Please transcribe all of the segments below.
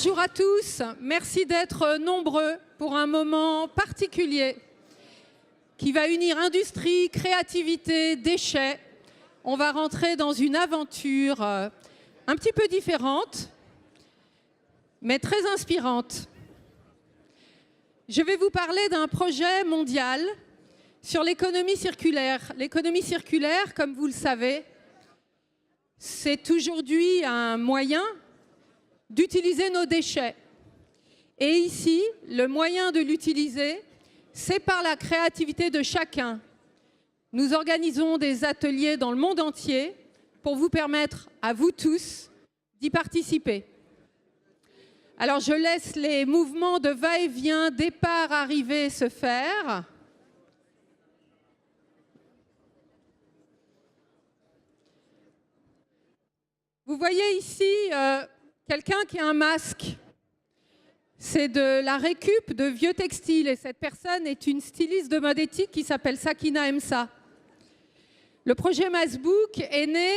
Bonjour à tous, merci d'être nombreux pour un moment particulier qui va unir industrie, créativité, déchets. On va rentrer dans une aventure un petit peu différente, mais très inspirante. Je vais vous parler d'un projet mondial sur l'économie circulaire. L'économie circulaire, comme vous le savez, c'est aujourd'hui un moyen d'utiliser nos déchets. Et ici, le moyen de l'utiliser, c'est par la créativité de chacun. Nous organisons des ateliers dans le monde entier pour vous permettre, à vous tous, d'y participer. Alors, je laisse les mouvements de va-et-vient, départ, arrivée se faire. Vous voyez ici quelqu'un qui a un masque. C'est de la récup de vieux textiles et cette personne est une styliste de mode éthique qui s'appelle Sakina Emsa. Le projet Masbook est né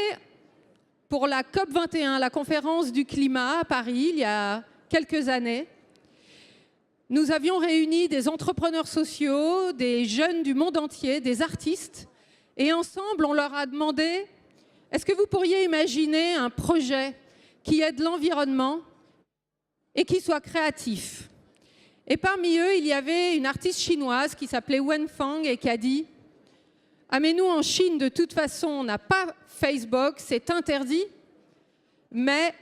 pour la COP21, la conférence du climat à Paris, il y a quelques années. Nous avions réuni des entrepreneurs sociaux, des jeunes du monde entier, des artistes, et ensemble, on leur a demandé « Est-ce que vous pourriez imaginer un projet qui aide l'environnement et qui soit créatif ?» Et parmi eux, il y avait une artiste chinoise qui s'appelait Wen Fang et qui a dit « Ah mais nous, en Chine, de toute façon, on n'a pas Facebook, c'est interdit, mais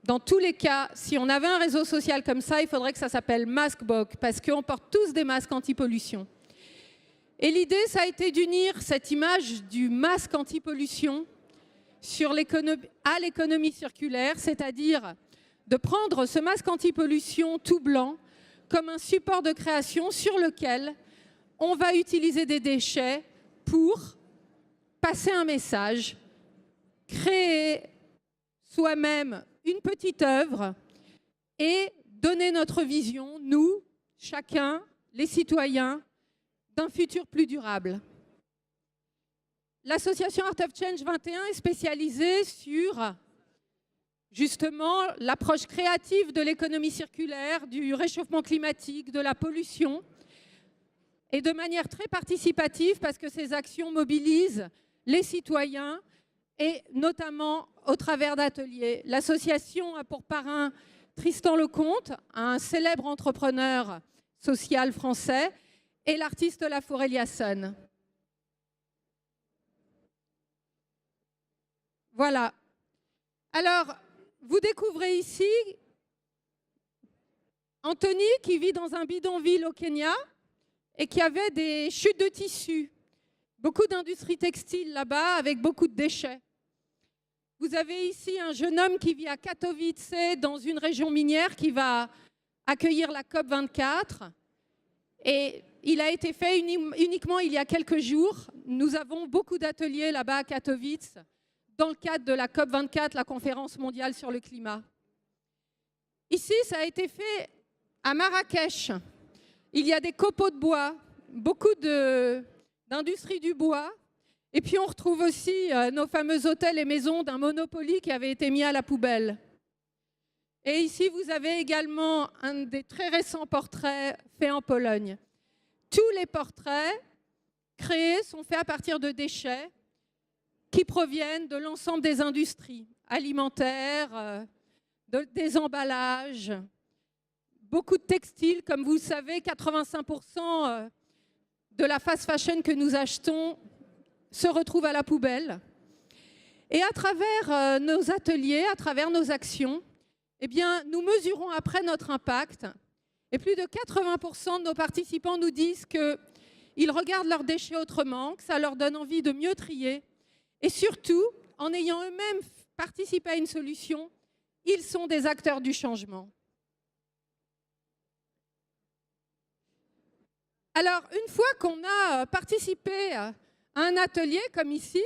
dans tous les cas, si on avait un réseau social comme ça, il faudrait que ça s'appelle Maskbook, parce qu'on porte tous des masques anti-pollution. » Et l'idée, ça a été d'unir cette image du masque anti-pollution à l'économie circulaire, c'est-à-dire de prendre ce masque anti-pollution tout blanc comme un support de création sur lequel on va utiliser des déchets pour passer un message, créer soi-même une petite œuvre et donner notre vision, nous, chacun, les citoyens, d'un futur plus durable. L'association Art of Change 21 est spécialisée sur justement l'approche créative de l'économie circulaire, du réchauffement climatique, de la pollution, et de manière très participative parce que ces actions mobilisent les citoyens et notamment au travers d'ateliers. L'association a pour parrain Tristan Lecomte, un célèbre entrepreneur social français, et l'artiste Lafour Eliasson. Voilà. Alors, vous découvrez ici Anthony qui vit dans un bidonville au Kenya et qui avait des chutes de tissus. Beaucoup d'industries textiles là-bas avec beaucoup de déchets. Vous avez ici un jeune homme qui vit à Katowice dans une région minière qui va accueillir la COP24. Et il a été fait uniquement il y a quelques jours. Nous avons beaucoup d'ateliers là-bas à Katowice dans le cadre de la COP24, la conférence mondiale sur le climat. Ici, ça a été fait à Marrakech. Il y a des copeaux de bois, beaucoup d'industrie du bois. Et puis on retrouve aussi nos fameux hôtels et maisons d'un Monopoly qui avait été mis à la poubelle. Et ici, vous avez également un des très récents portraits faits en Pologne. Tous les portraits créés sont faits à partir de déchets qui proviennent de l'ensemble des industries alimentaires, des emballages, beaucoup de textiles. Comme vous le savez, 85% de la fast fashion que nous achetons se retrouve à la poubelle. Et à travers nos ateliers, à travers nos actions, eh bien, nous mesurons après notre impact. Et plus de 80% de nos participants nous disent qu'ils regardent leurs déchets autrement, que ça leur donne envie de mieux trier. Et surtout, en ayant eux-mêmes participé à une solution, ils sont des acteurs du changement. Alors, une fois qu'on a participé à un atelier comme ici,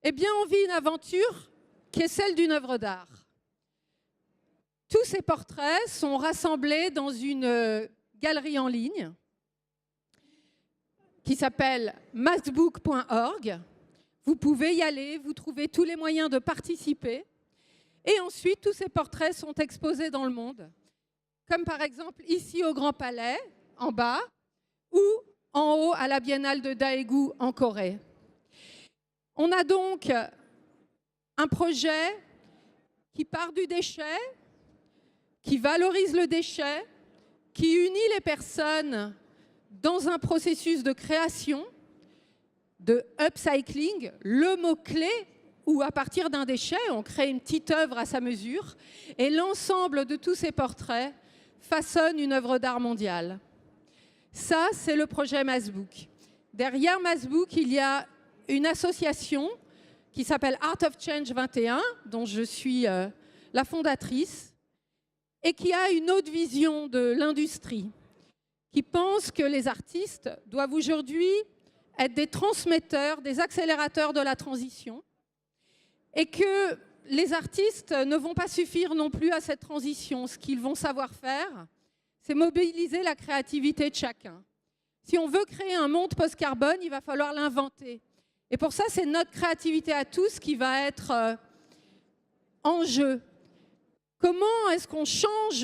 eh bien, on vit une aventure qui est celle d'une œuvre d'art. Tous ces portraits sont rassemblés dans une galerie en ligne qui s'appelle maskbook.org. Vous pouvez y aller, vous trouvez tous les moyens de participer. Et ensuite, tous ces portraits sont exposés dans le monde, comme par exemple ici au Grand Palais, en bas, ou en haut à la Biennale de Daegu en Corée. On a donc un projet qui part du déchet, qui valorise le déchet, qui unit les personnes dans un processus de création, de upcycling, le mot-clé où à partir d'un déchet, on crée une petite œuvre à sa mesure, et l'ensemble de tous ces portraits façonne une œuvre d'art mondiale. Ça, c'est le projet Massbook. Derrière Massbook, il y a une association qui s'appelle Art of Change 21, dont je suis la fondatrice, et qui a une autre vision de l'industrie, qui pense que les artistes doivent aujourd'hui être des transmetteurs, des accélérateurs de la transition, et que les artistes ne vont pas suffire non plus à cette transition. Ce qu'ils vont savoir faire, c'est mobiliser la créativité de chacun. Si on veut créer un monde post-carbone, il va falloir l'inventer. Et pour ça, c'est notre créativité à tous qui va être en jeu. Comment est-ce qu'on change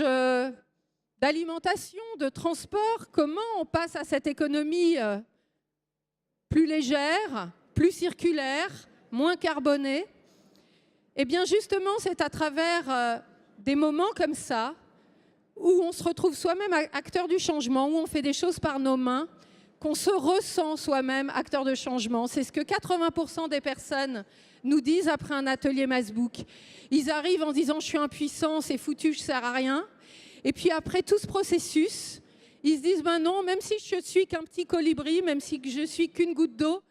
d'alimentation, de transport? Comment on passe à cette économie plus légère, plus circulaire, moins carbonée? Eh bien, justement, c'est à travers des moments comme ça, où on se retrouve soi-même acteur du changement, où on fait des choses par nos mains, qu'on se ressent soi-même acteur de changement. C'est ce que 80% des personnes nous disent après un atelier Massbook. Ils arrivent en disant « je suis impuissant, c'est foutu, je ne sers à rien ». Et puis après tout ce processus, ils se disent ben non, même si je suis qu'un petit colibri, même si je suis qu'une goutte d'eau,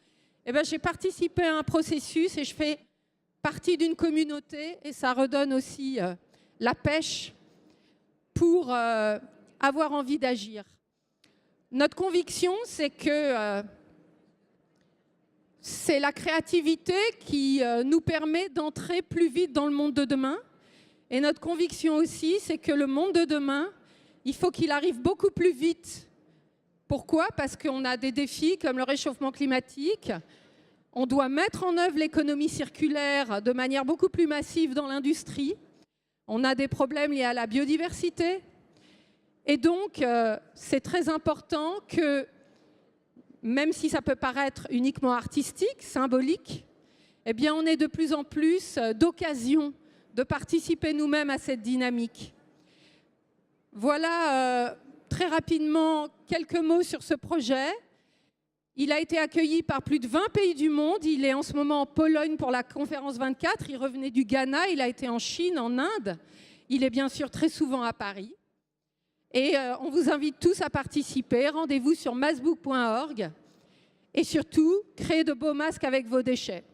eh ben, j'ai participé à un processus et je fais partie d'une communauté et ça redonne aussi la pêche pour avoir envie d'agir. Notre conviction, c'est que c'est la créativité qui nous permet d'entrer plus vite dans le monde de demain. Et notre conviction aussi, c'est que le monde de demain, il faut qu'il arrive beaucoup plus vite. Pourquoi? Parce qu'on a des défis comme le réchauffement climatique. On doit mettre en œuvre l'économie circulaire de manière beaucoup plus massive dans l'industrie. On a des problèmes liés à la biodiversité. Et donc, c'est très important que, même si ça peut paraître uniquement artistique, symbolique, eh bien, on ait de plus en plus d'occasions de participer nous-mêmes à cette dynamique. Voilà très rapidement quelques mots sur ce projet. Il a été accueilli par plus de 20 pays du monde. Il est en ce moment en Pologne pour la conférence 24. Il revenait du Ghana, il a été en Chine, en Inde. Il est bien sûr très souvent à Paris. Et on vous invite tous à participer. Rendez-vous sur massbook.org. Et surtout, créez de beaux masques avec vos déchets.